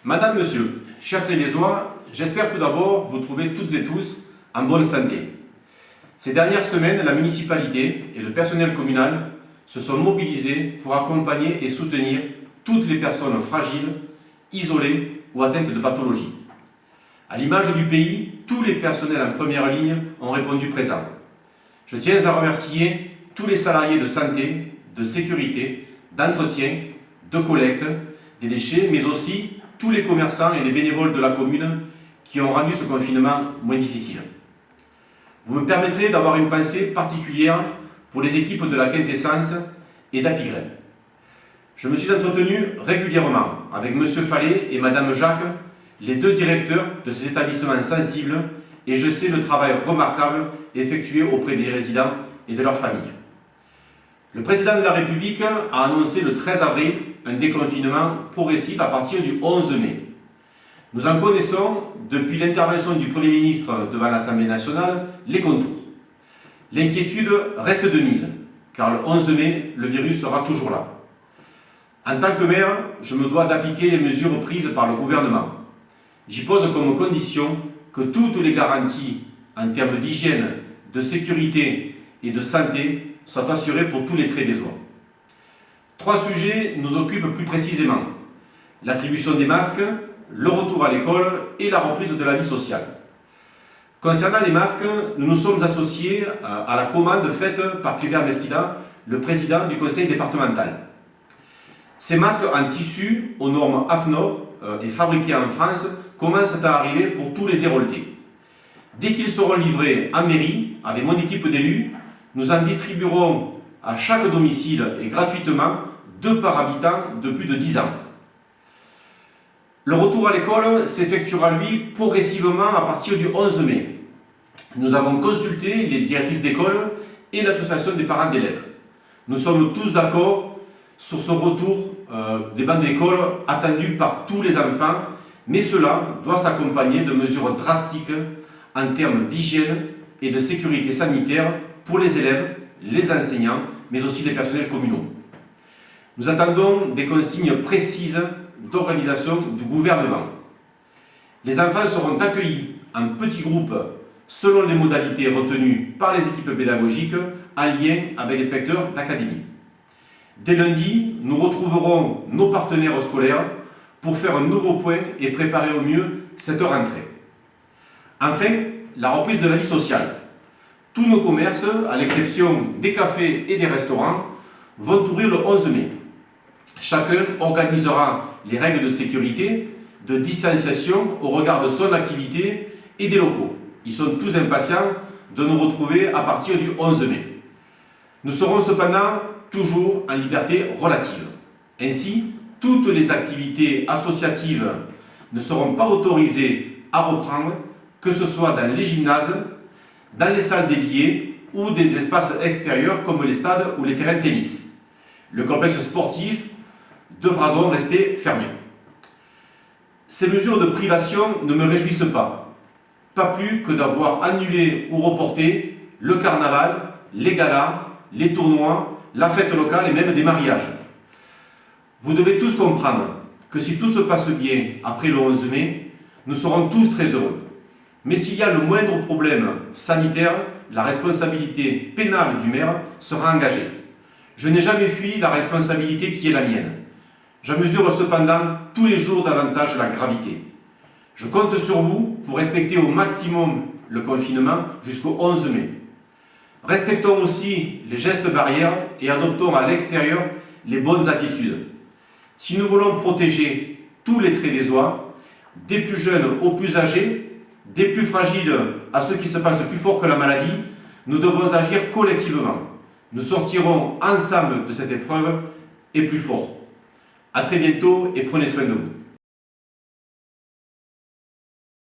Madame, Monsieur, chers Trévézois, j'espère tout d'abord vous trouver toutes et tous en bonne santé. Ces dernières semaines, la municipalité et le personnel communal se sont mobilisés pour accompagner et soutenir toutes les personnes fragiles, isolées ou atteintes de pathologies. À l'image du pays, tous les personnels en première ligne ont répondu présent. Je tiens à remercier tous les salariés de santé, de sécurité, d'entretien, de collecte des déchets, mais aussi tous les commerçants et les bénévoles de la commune qui ont rendu ce confinement moins difficile. Vous me permettrez d'avoir une pensée particulière pour les équipes de la Quintessence et d'Apigrel. Je me suis entretenu régulièrement avec M. Fallet et Mme Jacques, les deux directeurs de ces établissements sensibles, et je sais le travail remarquable effectué auprès des résidents et de leurs familles. Le président de la République a annoncé le 13 avril un déconfinement progressif à partir du 11 mai. Nous en connaissons, depuis l'intervention du Premier ministre devant l'Assemblée nationale, les contours. L'inquiétude reste de mise, car le 11 mai, le virus sera toujours là. En tant que maire, je me dois d'appliquer les mesures prises par le gouvernement. J'y pose comme condition que toutes les garanties en termes d'hygiène, de sécurité et de santé soient assurées pour tous les Trévézois. 3 sujets nous occupent plus précisément: l'attribution des masques, le retour à l'école et la reprise de la vie sociale. Concernant les masques, nous nous sommes associés à la commande faite par Clébert Mesquida, le président du conseil départemental. Ces masques en tissu aux normes AFNOR et fabriqués en France commencent à arriver pour tous les Héraultais. Dès qu'ils seront livrés en mairie, avec mon équipe d'élus, nous en distribuerons à chaque domicile et gratuitement 2 par habitant de plus de 10 ans. Le retour à l'école s'effectuera, lui, progressivement à partir du 11 mai. Nous avons consulté les directrices d'école et l'association des parents d'élèves. Nous sommes tous d'accord sur ce retour des bancs d'école attendu par tous les enfants, mais cela doit s'accompagner de mesures drastiques en termes d'hygiène et de sécurité sanitaire pour les élèves, les enseignants, mais aussi les personnels communaux. Nous attendons des consignes précises d'organisation du gouvernement. Les enfants seront accueillis en petits groupes selon les modalités retenues par les équipes pédagogiques en lien avec les inspecteurs d'académie. Dès lundi, nous retrouverons nos partenaires scolaires pour faire un nouveau point et préparer au mieux cette rentrée. Enfin, la reprise de la vie sociale. Tous nos commerces, à l'exception des cafés et des restaurants, vont ouvrir le 11 mai. Chacun organisera les règles de sécurité, de distanciation au regard de son activité et des locaux. Ils sont tous impatients de nous retrouver à partir du 11 mai. Nous serons cependant toujours en liberté relative. Ainsi, toutes les activités associatives ne seront pas autorisées à reprendre, que ce soit dans les gymnases, dans les salles dédiées ou des espaces extérieurs comme les stades ou les terrains de tennis. Le complexe sportif devra donc rester fermé. Ces mesures de privation ne me réjouissent pas plus que d'avoir annulé ou reporté le carnaval, les galas, les tournois, la fête locale et même des mariages. Vous devez tous comprendre que si tout se passe bien après le 11 mai, nous serons tous très heureux. Mais s'il y a le moindre problème sanitaire, la responsabilité pénale du maire sera engagée. Je n'ai jamais fui la responsabilité qui est la mienne. J'en mesure cependant tous les jours davantage la gravité. Je compte sur vous pour respecter au maximum le confinement jusqu'au 11 mai. Respectons aussi les gestes barrières et adoptons à l'extérieur les bonnes attitudes. Si nous voulons protéger tous les Trévézois, des plus jeunes aux plus âgés, des plus fragiles à ceux qui se pensent plus forts que la maladie, nous devons agir collectivement. Nous sortirons ensemble de cette épreuve et plus forts. À très bientôt et prenez soin de vous.